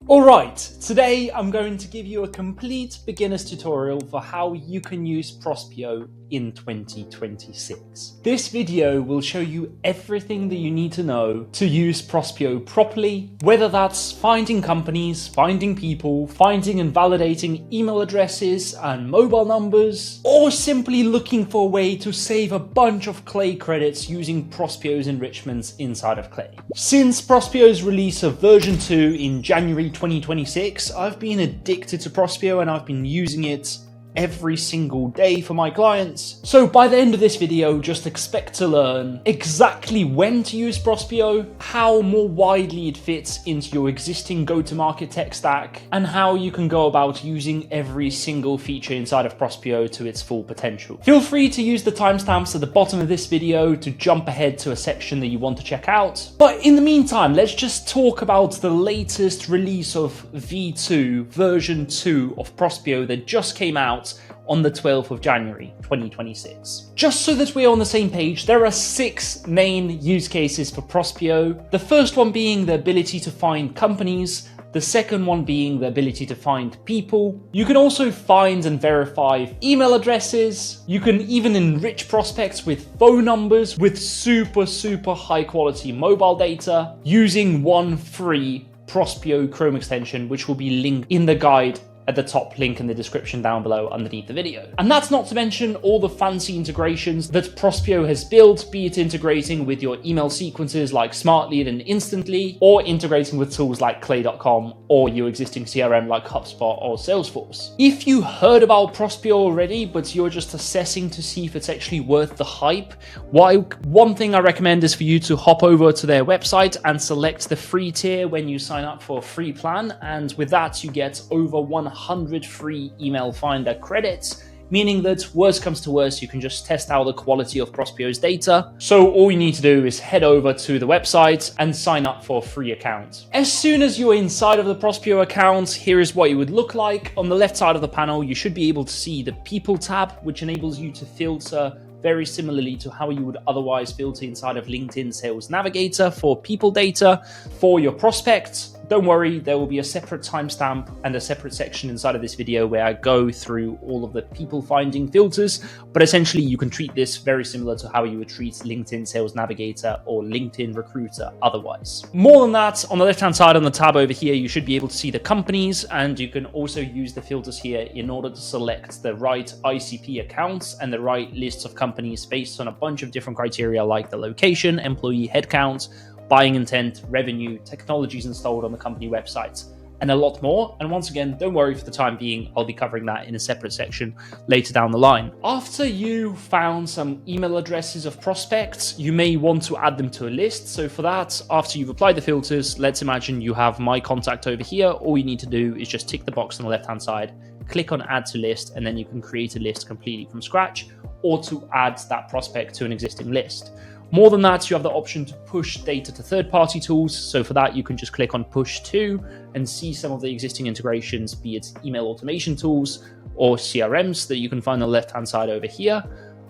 Alright, today I'm going to give you a complete beginner's tutorial for how you can use Prospio in 2026. This video will show you everything that you need to know to use Prospio properly, whether that's finding companies, finding people, finding and validating email addresses and mobile numbers, or simply looking for a way to save a bunch of Clay credits using Prospio's enrichments inside of Clay. Since Prospio's release of version 2 in January 2026, I've been addicted to Prospio and I've been using it every single day for my clients. So by the end of this video, just expect to learn exactly when to use Prospio, how more widely it fits into your existing go-to-market tech stack, and how you can go about using every single feature inside of Prospio to its full potential. Feel free to use the timestamps at the bottom of this video to jump ahead to a section that you want to check out. But in the meantime, let's just talk about the latest release of V2, version 2 of Prospio that just came out on the 12th of January 2026. Just so that we're on the same page, there are 6 main use cases for Prospio. The first one being the ability to find companies, the second one being the ability to find people. You can also find and verify email addresses. You can even enrich prospects with phone numbers with super high quality mobile data using one free Prospio Chrome extension, which will be linked in the guide at the top link in the description down below underneath the video. And that's not to mention all the fancy integrations that Prospio has built, be it integrating with your email sequences like SmartLead and Instantly, or integrating with tools like Clay.com or your existing CRM like HubSpot or Salesforce. If you heard about Prospio already, but you're just assessing to see if it's actually worth the hype, one thing I recommend is for you to hop over to their website and select the free tier when you sign up for a free plan. And with that, you get over 100 free email finder credits, meaning that worst comes to worst, you can just test out the quality of Prospio's data. So all you need to do is head over to the website and sign up for a free account. As soon as you're inside of the Prospio account, here is what it would look like. On the left side of the panel, you should be able to see the People tab, which enables you to filter very similarly to how you would otherwise filter inside of LinkedIn Sales Navigator for people data for your prospects. Don't worry, there will be a separate timestamp and a separate section inside of this video where I go through all of the people finding filters, but essentially you can treat this very similar to how you would treat LinkedIn Sales Navigator or LinkedIn Recruiter otherwise. More than that, on the left-hand side on the tab over here, you should be able to see the companies, and you can also use the filters here in order to select the right ICP accounts and the right lists of companies based on a bunch of different criteria like the location, employee headcount, buying intent, revenue, technologies installed on the company websites, and a lot more. And once again, don't worry, for the time being, I'll be covering that in a separate section later down the line. After you found some email addresses of prospects, you may want to add them to a list. So for that, after you've applied the filters, let's imagine you have my contact over here. All you need to do is just tick the box on the left-hand side, click on add to list, and then you can create a list completely from scratch or to add that prospect to an existing list. More than that, you have the option to push data to third-party tools. So for that, you can just click on push to and see some of the existing integrations, be it email automation tools or CRMs that you can find on the left-hand side over here.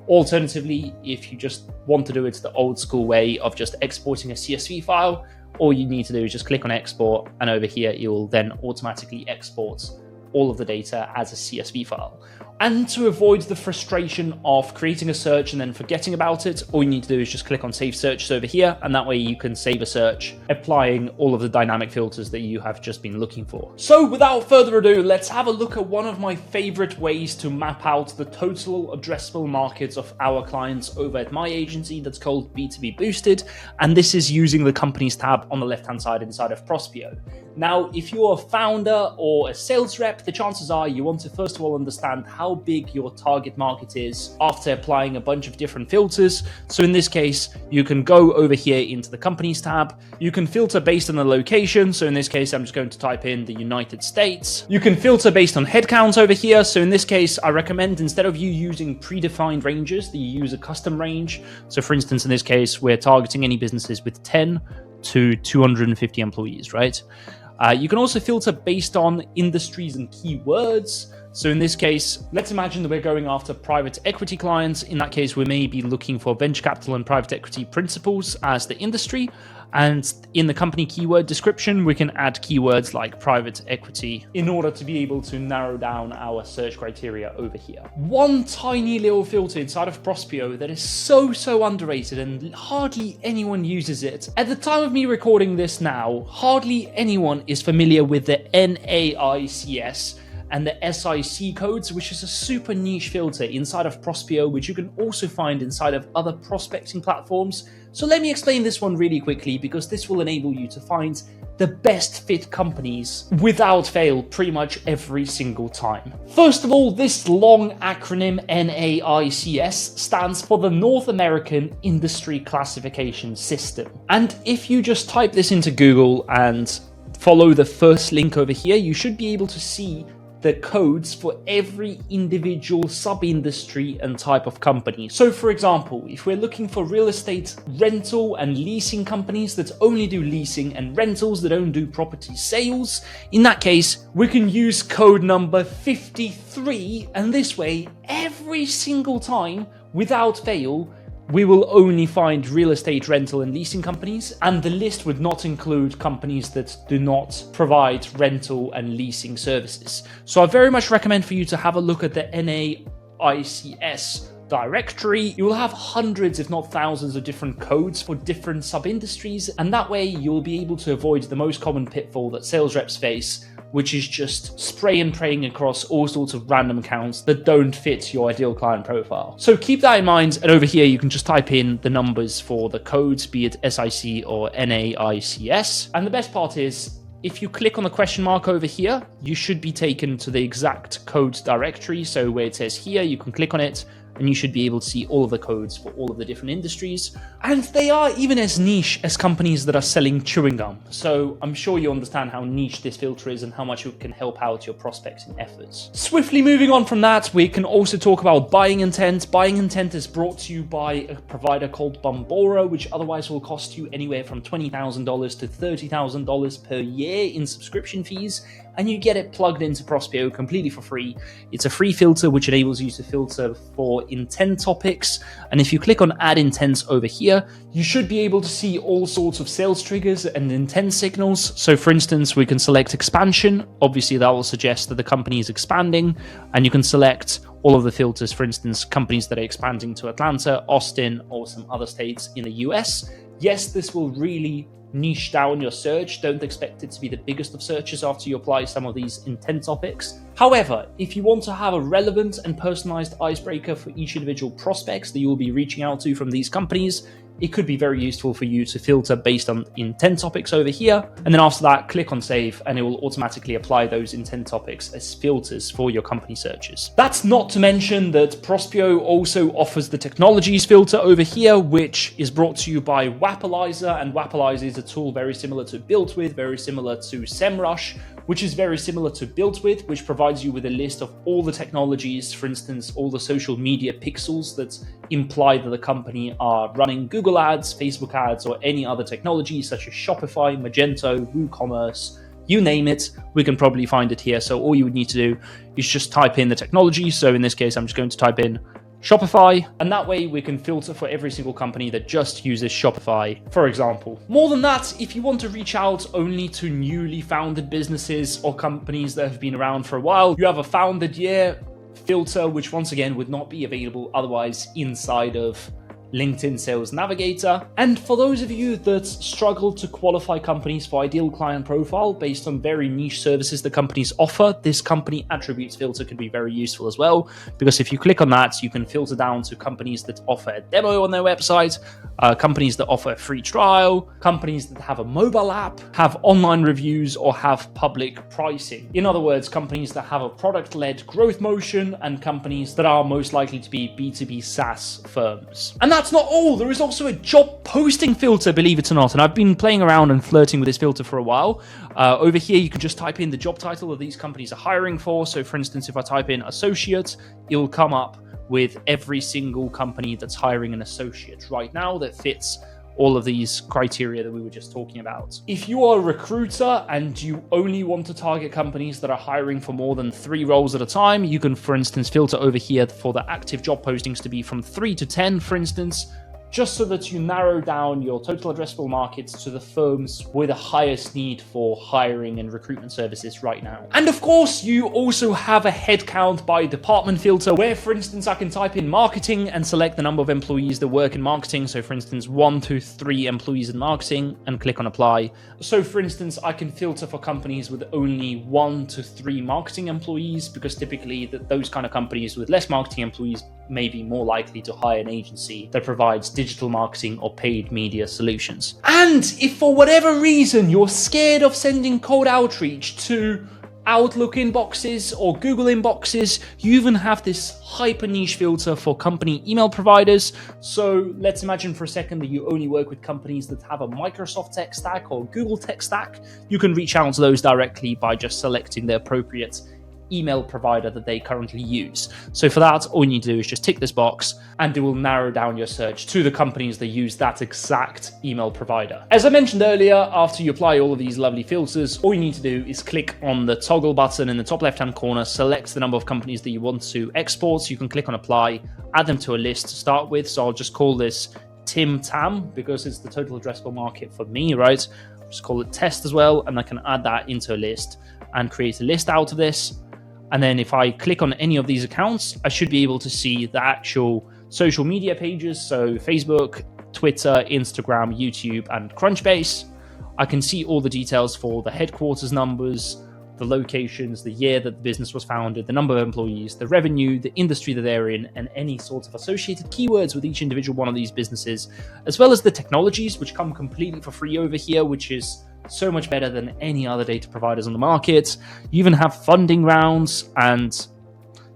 Alternatively, if you just want to do it the old school way of just exporting a CSV file, all you need to do is just click on export, and over here, it will then automatically export all of the data as a CSV file. And to avoid the frustration of creating a search and then forgetting about it, all you need to do is just click on Save Searches over here, and that way you can save a search, applying all of the dynamic filters that you have just been looking for. So without further ado, let's have a look at one of my favorite ways to map out the total addressable markets of our clients over at my agency that's called B2B Boosted, and this is using the Companies tab on the left-hand side inside of Prospio. Now, if you're a founder or a sales rep, the chances are you want to first of all understand how big your target market is after applying a bunch of different filters. So in this case, you can go over here into the Companies tab. You can filter based on the location. So in this case, I'm just going to type in the United States. You can filter based on headcount over here. So in this case, I recommend instead of you using predefined ranges, that you use a custom range. So for instance, in this case, we're targeting any businesses with 10 to 250 employees, right? You can also filter based on industries and keywords. So in this case, let's imagine that we're going after private equity clients. In that case, we may be looking for venture capital and private equity principals as the industry. And in the company keyword description, we can add keywords like private equity in order to be able to narrow down our search criteria over here. One tiny little filter inside of Prospio that is so underrated and hardly anyone uses it. At the time of me recording this now, hardly anyone is familiar with the NAICS and the SIC codes, which is a super niche filter inside of Prospio, which you can also find inside of other prospecting platforms. So let me explain this one really quickly, because this will enable you to find the best fit companies without fail pretty much every single time. First of all, this long acronym NAICS stands for the North American Industry Classification System. And if you just type this into Google and follow the first link over here, you should be able to see the codes for every individual sub-industry and type of company. So for example, if we're looking for real estate rental and leasing companies that only do leasing and rentals that don't do property sales, in that case, we can use code number 53, and this way, every single time, without fail, we will only find real estate rental and leasing companies, and the list would not include companies that do not provide rental and leasing services. So I very much recommend for you to have a look at the NAICS directory. You will have hundreds, if not thousands, of different codes for different sub-industries, and that way you'll be able to avoid the most common pitfall that sales reps face, which is just spray and praying across all sorts of random accounts that don't fit your ideal client profile. So keep that in mind, and over here you can just type in the numbers for the codes, be it SIC or NAICS. And the best part is, if you click on the question mark over here, you should be taken to the exact codes directory. So where it says here, you can click on it, and you should be able to see all of the codes for all of the different industries. And they are even as niche as companies that are selling chewing gum. So I'm sure you understand how niche this filter is and how much it can help out your prospecting efforts. Swiftly moving on from that, we can also talk about buying intent. Buying intent is brought to you by a provider called Bombora, which otherwise will cost you anywhere from $20,000 to $30,000 per year in subscription fees. And you get it plugged into Prospio completely for free. It's a free filter which enables you to filter for intent topics. And if you click on add intents over here, you should be able to see all sorts of sales triggers and intent signals. So for instance, we can select expansion. Obviously that will suggest that the company is expanding, and you can select all of the filters, for instance, companies that are expanding to Atlanta, Austin, or some other states in the US. Yes, this will really niche down your search. Don't expect it to be the biggest of searches after you apply some of these intent topics. However, if you want to have a relevant and personalized icebreaker for each individual prospects that you will be reaching out to from these companies, it could be very useful for you to filter based on intent topics over here. And then after that, click on save, and it will automatically apply those intent topics as filters for your company searches. That's not to mention that Prospio also offers the technologies filter over here, which is brought to you by Wappalyzer. And Wappalyzer is a tool very similar to BuiltWith, very similar to SEMrush, which is very similar to BuiltWith, which provides you with a list of all the technologies, for instance, all the social media pixels that imply that the company are running Google ads, Facebook ads, or any other technology such as Shopify, Magento, WooCommerce, you name it, we can probably find it here. So all you would need to do is just type in the technology. So in this case, I'm just going to type in Shopify, and that way we can filter for every single company that just uses Shopify, for example. More than that, if you want to reach out only to newly founded businesses or companies that have been around for a while, you have a founded year filter, which once again would not be available otherwise inside of LinkedIn Sales Navigator. And for those of you that struggle to qualify companies for ideal client profile based on very niche services that companies offer, this company attributes filter could be very useful as well, because if you click on that, you can filter down to companies that offer a demo on their website, companies that offer a free trial, companies that have a mobile app, have online reviews, or have public pricing. In other words, companies that have a product-led growth motion, and companies that are most likely to be B2B SaaS firms. And that's not all. There is also a job posting filter, believe it or not. And I've been playing around and flirting with this filter for a while. Over here, you can just type in the job title that these companies are hiring for. So for instance, if I type in associate, it will come up with every single company that's hiring an associate right now that fits all of these criteria that we were just talking about. If you are a recruiter and you only want to target companies that are hiring for more than 3 roles at a time, you can, for instance, filter over here for the active job postings to be from 3 to 10, for instance, just so that you narrow down your total addressable markets to the firms with the highest need for hiring and recruitment services right now. And of course, you also have a headcount by department filter where, for instance, I can type in marketing and select the number of employees that work in marketing. So for instance, 1 to 3 employees in marketing and click on apply. So for instance, I can filter for companies with only 1 to 3 marketing employees, because typically those kind of companies with less marketing employees may be more likely to hire an agency that provides digital marketing or paid media solutions. And if for whatever reason you're scared of sending cold outreach to Outlook inboxes or Google inboxes, you even have this hyper niche filter for company email providers. So let's imagine for a second that you only work with companies that have a Microsoft tech stack or Google tech stack. You can reach out to those directly by just selecting the appropriate email provider that they currently use. So for that, all you need to do is just tick this box and it will narrow down your search to the companies that use that exact email provider. As I mentioned earlier, after you apply all of these lovely filters, all you need to do is click on the toggle button in the top left-hand corner, select the number of companies that you want to export. So you can click on apply, add them to a list to start with. So I'll just call this Tim Tam because it's the total addressable market for me, right? I'll just call it test as well. And I can add that into a list and create a list out of this. And then if I click on any of these accounts, I should be able to see the actual social media pages. So Facebook, Twitter, Instagram, YouTube, and Crunchbase. I can see all the details for the headquarters numbers, the locations, the year that the business was founded, the number of employees, the revenue, the industry that they're in, and any sort of associated keywords with each individual one of these businesses, as well as the technologies, which come completely for free over here, which is so much better than any other data providers on the market. You even have funding rounds and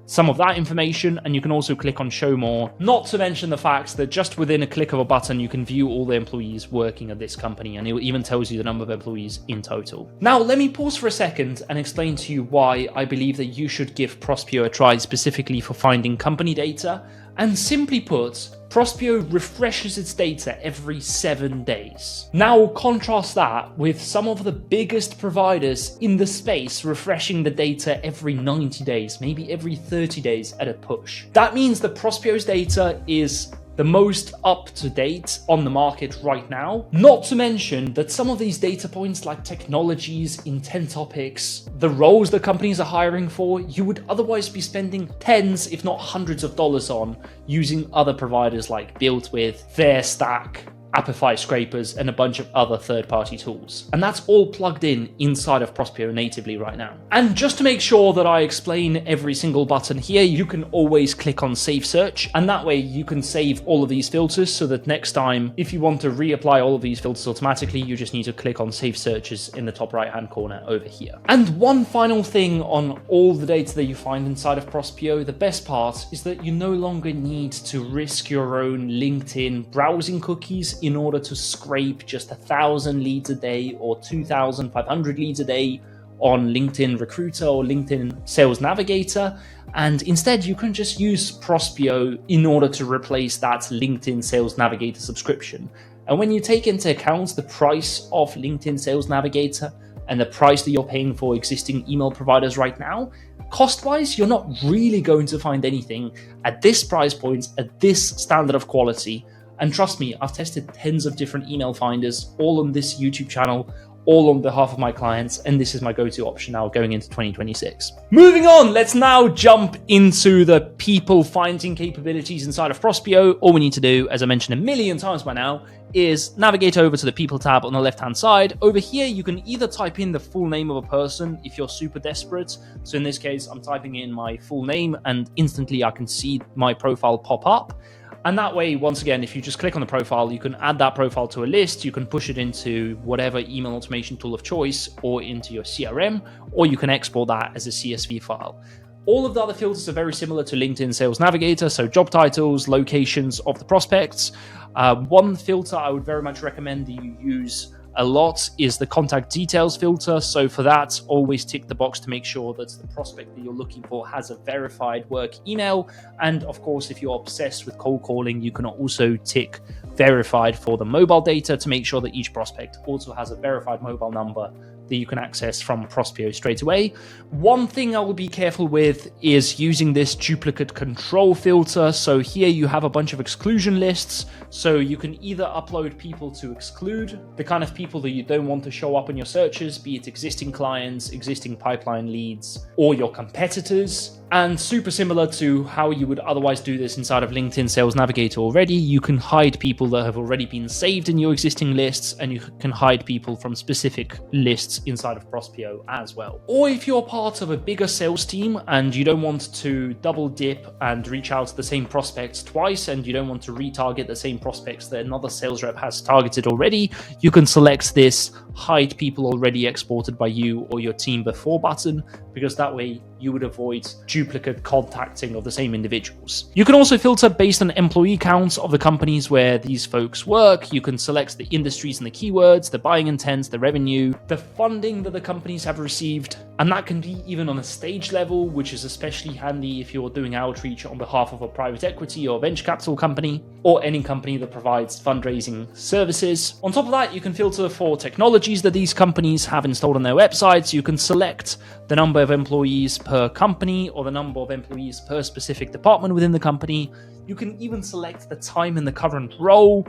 some of that information, and you can also click on show more, not to mention the fact that just within a click of a button you can view all the employees working at this company, and it even tells you the number of employees in total. Now let me pause for a second and explain to you why I believe that you should give Prospio a try specifically for finding company data. And simply put, Prospio refreshes its data every 7 days. Now contrast that with some of the biggest providers in the space refreshing the data every 90 days, maybe every 30 days at a push. That means that Prospio's data is the most up-to-date on the market right now. Not to mention that some of these data points like technologies, intent topics, the roles that companies are hiring for, you would otherwise be spending tens, if not hundreds of dollars on using other providers like BuiltWith, Fairstack, Shopify scrapers, and a bunch of other third-party tools. And that's all plugged in inside of Prospio natively right now. And just to make sure that I explain every single button here, you can always click on Save Search, and that way you can save all of these filters so that next time, if you want to reapply all of these filters automatically, you just need to click on Save Searches in the top right-hand corner over here. And one final thing on all the data that you find inside of Prospio, the best part is that you no longer need to risk your own LinkedIn browsing cookies in order to scrape just 1,000 leads a day or 2,500 leads a day on LinkedIn Recruiter or LinkedIn Sales Navigator. And instead, you can just use Prospio in order to replace that LinkedIn Sales Navigator subscription. And when you take into account the price of LinkedIn Sales Navigator and the price that you're paying for existing email providers right now, cost-wise, you're not really going to find anything at this price point, at this standard of quality. And trust me, I've tested tens of different email finders, all on this YouTube channel, all on behalf of my clients, and this is my go-to option now going into 2026. Moving on, let's now jump into the people finding capabilities inside of Prospio. All we need to do, as I mentioned a million times by now, is navigate over to the People tab on the left-hand side. Over here, you can either type in the full name of a person if you're super desperate. So in this case, I'm typing in my full name and instantly I can see my profile pop up. And that way, once again, if you just click on the profile, you can add that profile to a list, you can push it into whatever email automation tool of choice or into your CRM, or you can export that as a CSV file. All of the other filters are very similar to LinkedIn Sales Navigator, so job titles, locations of the prospects. One filter I would very much recommend that you use a lot is the contact details filter. So for that, always tick the box to make sure that the prospect that you're looking for has a verified work email. And of course, if you're obsessed with cold calling, you can also tick verified for the mobile data to make sure that each prospect also has a verified mobile number that you can access from Prospio straight away. One thing I will be careful with is using this duplicate control filter. So here you have a bunch of exclusion lists. So you can either upload people to exclude, the kind of people that you don't want to show up in your searches, be it existing clients, existing pipeline leads, or your competitors. And super similar to how you would otherwise do this inside of LinkedIn Sales Navigator already, you can hide people that have already been saved in your existing lists, and you can hide people from specific lists inside of Prospio as well. Or if you're part of a bigger sales team and you don't want to double dip and reach out to the same prospects twice, and you don't want to retarget the same prospects that another sales rep has targeted already, you can select this hide people already exported by you or your team before button, because that way you would avoid duplicate contacting of the same individuals. You can also filter based on employee counts of the companies where these folks work. You can select the industries and the keywords, the buying intent, the revenue, the funding that the companies have received, and that can be even on a stage level, which is especially handy if you're doing outreach on behalf of a private equity or venture capital company, or any company that provides fundraising services. On top of that, you can filter for technologies that these companies have installed on their websites. You can select the number of employees per company or the number of employees per specific department within the company. You can even select the time in the current role,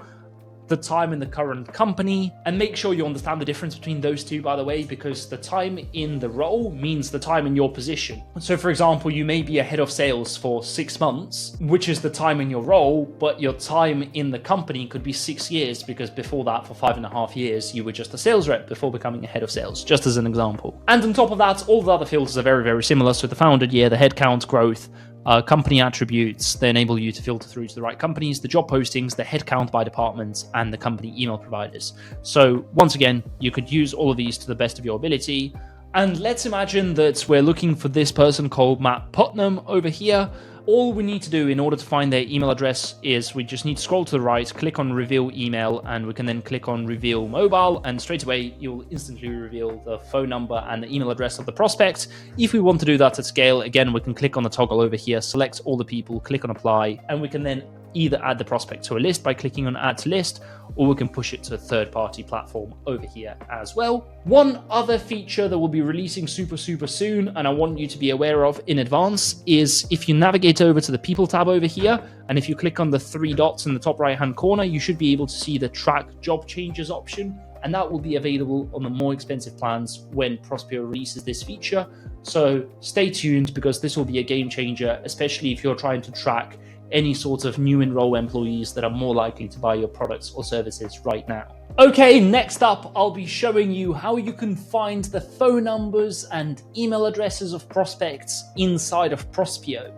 the time in the current company, and make sure you understand the difference between those two, by the way, because the time in the role means the time in your position. So for example, you may be a head of sales for 6 months, which is the time in your role, but your time in the company could be 6 years, because before that, for 5.5 years, you were just a sales rep before becoming a head of sales, just as an example. And on top of that, all the other filters are very, very similar. So the founded year, the headcount, growth, company attributes, they enable you to filter through to the right companies, the job postings, the headcount by departments, and the company email providers. So once again, you could use all of these to the best of your ability. And let's imagine that we're looking for this person called Matt Putnam over here. All we need to do in order to find their email address is we just need to scroll to the right, click on reveal email, and we can then click on reveal mobile, and straight away you'll instantly reveal the phone number and the email address of the prospect. If we want to do that at scale, again, we can click on the toggle over here, select all the people, click on apply, and we can then either add the prospect to a list by clicking on add to list, or we can push it to a third-party platform over here as well. One other feature that we'll be releasing super soon, and I want you to be aware of in advance, is if you navigate over to the people tab over here, and if you click on the 3 dots in the top right-hand corner, you should be able to see the track job changes option, and that will be available on the more expensive plans when Prospio releases this feature. So stay tuned, because this will be a game changer, especially if you're trying to track any sort of new enroll employees that are more likely to buy your products or services right now. Okay, next up, I'll be showing you how you can find the phone numbers and email addresses of prospects inside of Prospio.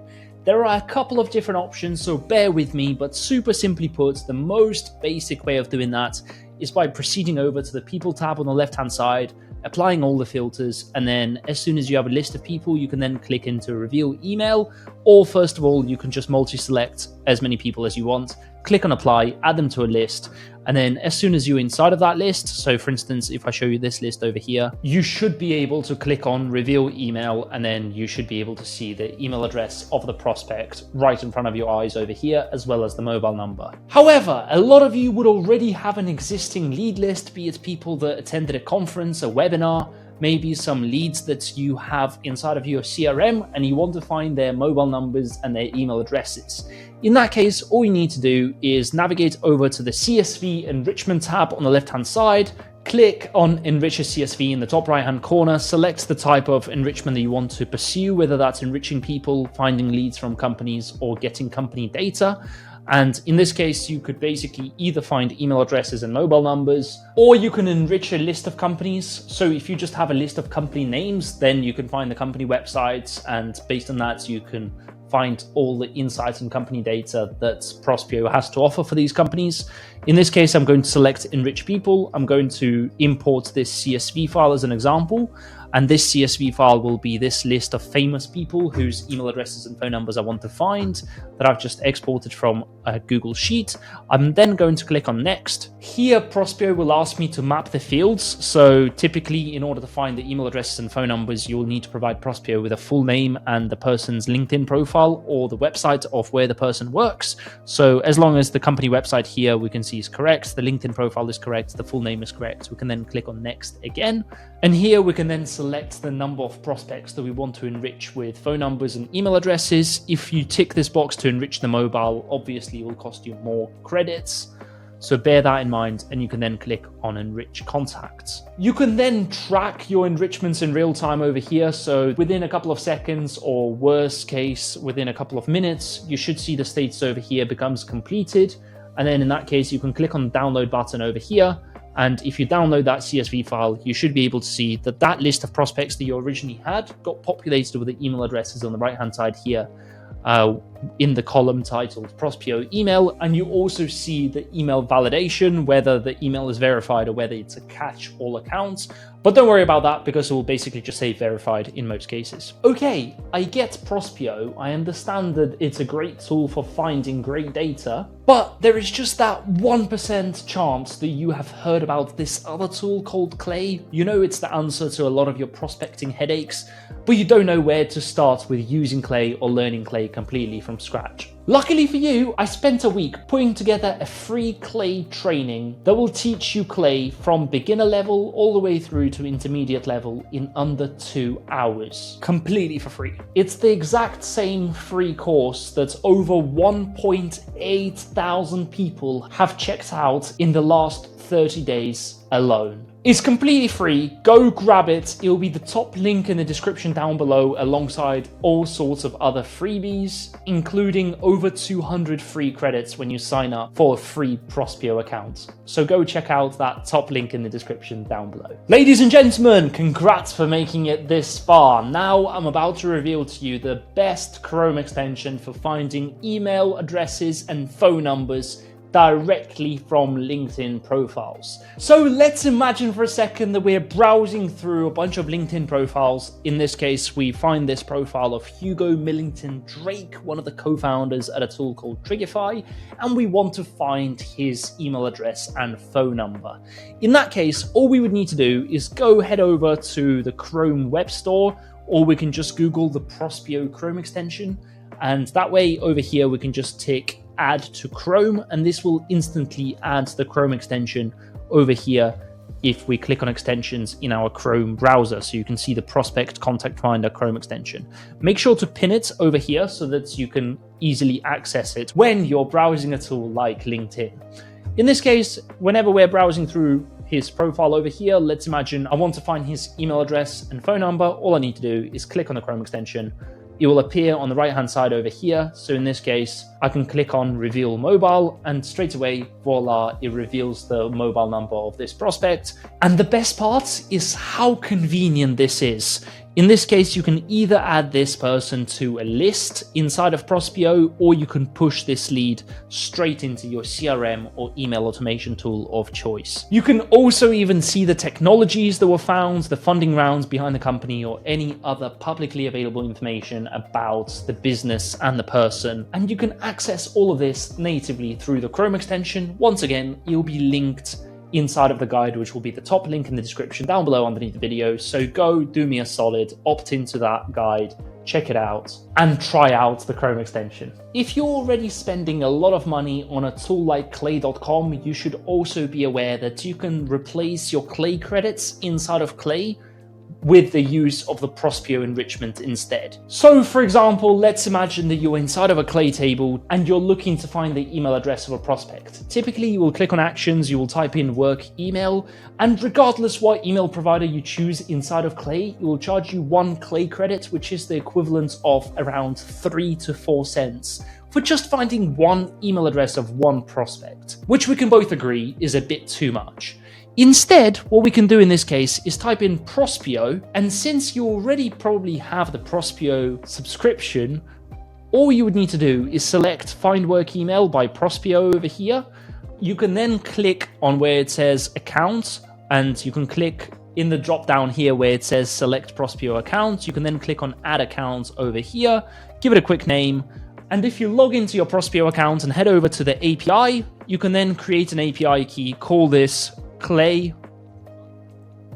There are a couple of different options, so bear with me, but super simply put, the most basic way of doing that is by proceeding over to the people tab on the left-hand side, applying all the filters, and then as soon as you have a list of people, you can then click into reveal email, or first of all, you can just multi-select as many people as you want, click on apply, add them to a list, and then as soon as you're inside of that list, so for instance, if I show you this list over here, you should be able to click on reveal email, and then you should be able to see the email address of the prospect right in front of your eyes over here, as well as the mobile number. However, a lot of you would already have an existing lead list, be it people that attended a conference, a webinar, maybe some leads that you have inside of your CRM, and you want to find their mobile numbers and their email addresses. In that case, all you need to do is navigate over to the CSV enrichment tab on the left-hand side, click on Enrich CSV in the top right-hand corner, select the type of enrichment that you want to pursue, whether that's enriching people, finding leads from companies, or getting company data. And in this case, you could basically either find email addresses and mobile numbers, or you can enrich a list of companies. So if you just have a list of company names, then you can find the company websites, and based on that, you can find all the insights and company data that Prospio has to offer for these companies. In this case, I'm going to select Enrich People. I'm going to import this CSV file as an example. And this CSV file will be this list of famous people whose email addresses and phone numbers I want to find that I've just exported from a Google Sheet. I'm then going to click on Next. Here, Prospio will ask me to map the fields. So typically, in order to find the email addresses and phone numbers, you'll need to provide Prospio with a full name and the person's LinkedIn profile or the website of where the person works. So as long as the company website here we can see is correct, the LinkedIn profile is correct, the full name is correct, we can then click on Next again. And here we can then select the number of prospects that we want to enrich with phone numbers and email addresses. If you tick this box to enrich the mobile, obviously it will cost you more credits. So bear that in mind, and you can then click on Enrich Contacts. You can then track your enrichments in real time over here. So within a couple of seconds, or worst case, within a couple of minutes, you should see the status over here becomes completed. And then in that case, you can click on the download button over here. And if you download that CSV file, you should be able to see that that list of prospects that you originally had got populated with the email addresses on the right-hand side here in the column titled Prospio email. And you also see the email validation, whether the email is verified or whether it's a catch all accounts. But don't worry about that because it will basically just say verified in most cases. Okay, I get Prospio. I understand that it's a great tool for finding great data, but there is just that 1% chance that you have heard about this other tool called Clay. You know it's the answer to a lot of your prospecting headaches, but you don't know where to start with using Clay or learning Clay completely from scratch. Luckily for you, I spent a week putting together a free Clay training that will teach you Clay from beginner level all the way through to intermediate level in under 2 hours, completely for free. It's the exact same free course that over 1.8 thousand people have checked out in the last 30 days alone. It's completely free. Go grab it. It will be the top link in the description down below, alongside all sorts of other freebies, including over 200 free credits when you sign up for a free Prospio account. So go check out that top link in the description down below. Ladies and gentlemen, congrats for making it this far. Now I'm about to reveal to you the best Chrome extension for finding email addresses and phone numbers directly from LinkedIn profiles. So let's imagine for a second that we're browsing through a bunch of LinkedIn profiles. In this case, we find this profile of Hugo Millington Drake, one of the co-founders at a tool called Triggerfy, and we want to find his email address and phone number. In that case, all we would need to do is go head over to the Chrome Web Store, or we can just Google the Prospio Chrome extension. And that way over here, we can just tick add to Chrome, and this will instantly add the Chrome extension over here if we click on extensions in our Chrome browser. So you can see the Prospect Contact Finder Chrome extension. Make sure to pin it over here so that you can easily access it when you're browsing a tool like LinkedIn. In this case, whenever we're browsing through his profile over here, let's imagine I want to find his email address and phone number. All I need to do is click on the Chrome extension. It will appear on the right hand side over here. So in this case, I can click on reveal mobile, and straight away, voila, it reveals the mobile number of this prospect. And the best part is how convenient this is. In this case, you can either add this person to a list inside of Prospio, or you can push this lead straight into your CRM or email automation tool of choice. You can also even see the technologies that were found, the funding rounds behind the company, or any other publicly available information about the business and the person. And you can access all of this natively through the Chrome extension. Once again, it will be linked inside of the guide, which will be the top link in the description down below underneath the video. So go do me a solid, opt into that guide, check it out, and try out the Chrome extension. If you're already spending a lot of money on a tool like Clay.com, you should also be aware that you can replace your Clay credits inside of Clay with the use of the Prospio enrichment instead. So for example, let's imagine that you're inside of a Clay table and you're looking to find the email address of a prospect. Typically, you will click on actions, you will type in work email, and regardless what email provider you choose inside of Clay, it will charge you 1 Clay credit, which is the equivalent of around 3 to 4 cents for just finding one email address of one prospect, which we can both agree is a bit too much. Instead, what we can do in this case is type in Prospio, and since you already probably have the Prospio subscription, all you would need to do is select Find Work Email by Prospio over here. You can then click on where it says Account, and you can click in the drop down here where it says Select Prospio Account. You can then click on Add Account over here, give it a quick name, and if you log into your Prospio account and head over to the API, you can then create an API key, call this Clay,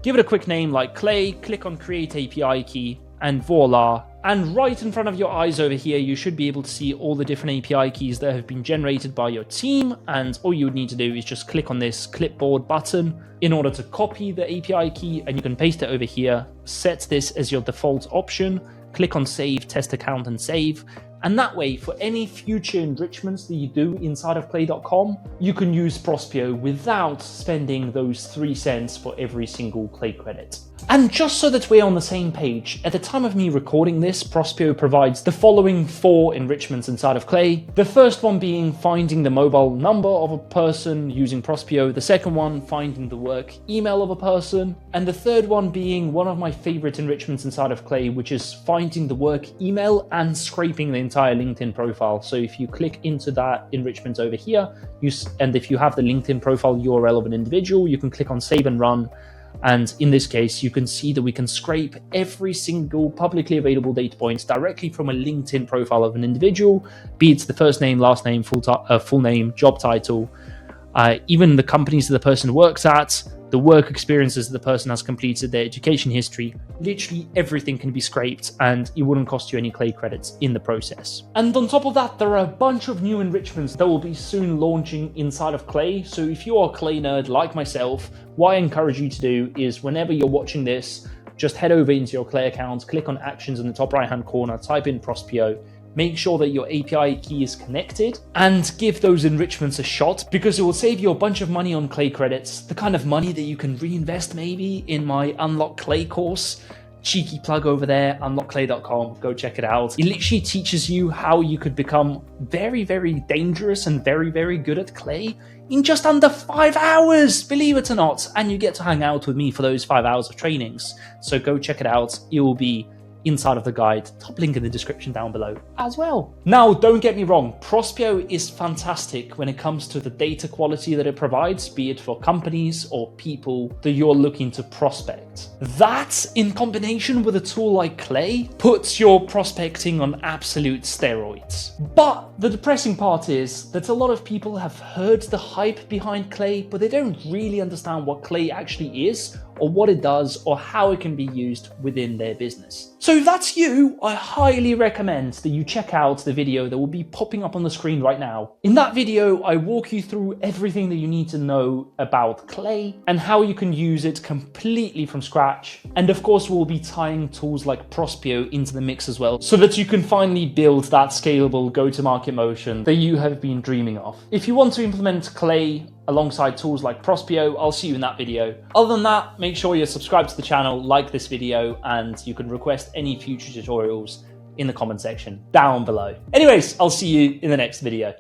give it a quick name like Clay, click on Create API Key, and voila. And right in front of your eyes over here, you should be able to see all the different API keys that have been generated by your team. And all you would need to do is just click on this clipboard button in order to copy the API key, and you can paste it over here, set this as your default option, click on Save, Test Account, and Save. And that way, for any future enrichments that you do inside of clay.com, you can use Prospio without spending those 3 cents for every single Clay credit. And just so that we're on the same page, at the time of me recording this, Prospio provides the following 4 enrichments inside of Clay. The first one being finding the mobile number of a person using Prospio, the second one finding the work email of a person, and the third one being one of my favorite enrichments inside of Clay, which is finding the work email and scraping the entire LinkedIn profile. So if you click into that enrichment over here, and if you have the LinkedIn profile URL of an individual, you can click on Save and Run. And in this case, you can see that we can scrape every single publicly available data point directly from a LinkedIn profile of an individual, be it the first name, last name, full name, job title, even the companies that the person works at, the work experiences that the person has completed, their education history. Literally everything can be scraped, and it wouldn't cost you any Clay credits in the process. And on top of that, there are a bunch of new enrichments that will be soon launching inside of Clay. So if you are a Clay nerd like myself, what I encourage you to do is whenever you're watching this, just head over into your Clay account, click on Actions in the top right hand corner, type in Prospio, make sure that your API key is connected, and give those enrichments a shot, because it will save you a bunch of money on Clay credits, the kind of money that you can reinvest maybe in my Unlock Clay course. Cheeky plug over there, unlockclay.com, go check it out. It literally teaches you how you could become very, very dangerous and very, very good at Clay in just under 5 hours, believe it or not. And you get to hang out with me for those 5 hours of trainings. So go check it out. It will be inside of the guide, top link in the description down below as well. Now, don't get me wrong, Prospio is fantastic when it comes to the data quality that it provides, be it for companies or people that you're looking to prospect. That, in combination with a tool like Clay, puts your prospecting on absolute steroids. But the depressing part is that a lot of people have heard the hype behind Clay, but they don't really understand what Clay actually is, or what it does, or how it can be used within their business. So if that's you, I highly recommend that you check out the video that will be popping up on the screen right now. In that video, I walk you through everything that you need to know about Clay and how you can use it completely from scratch. And of course, we'll be tying tools like Prospio into the mix as well, so that you can finally build that scalable go-to-market motion that you have been dreaming of. If you want to implement Clay alongside tools like Prospio, I'll see you in that video. Other than that, make sure you're subscribed to the channel, like this video, and you can request any future tutorials in the comment section down below. Anyways, I'll see you in the next video.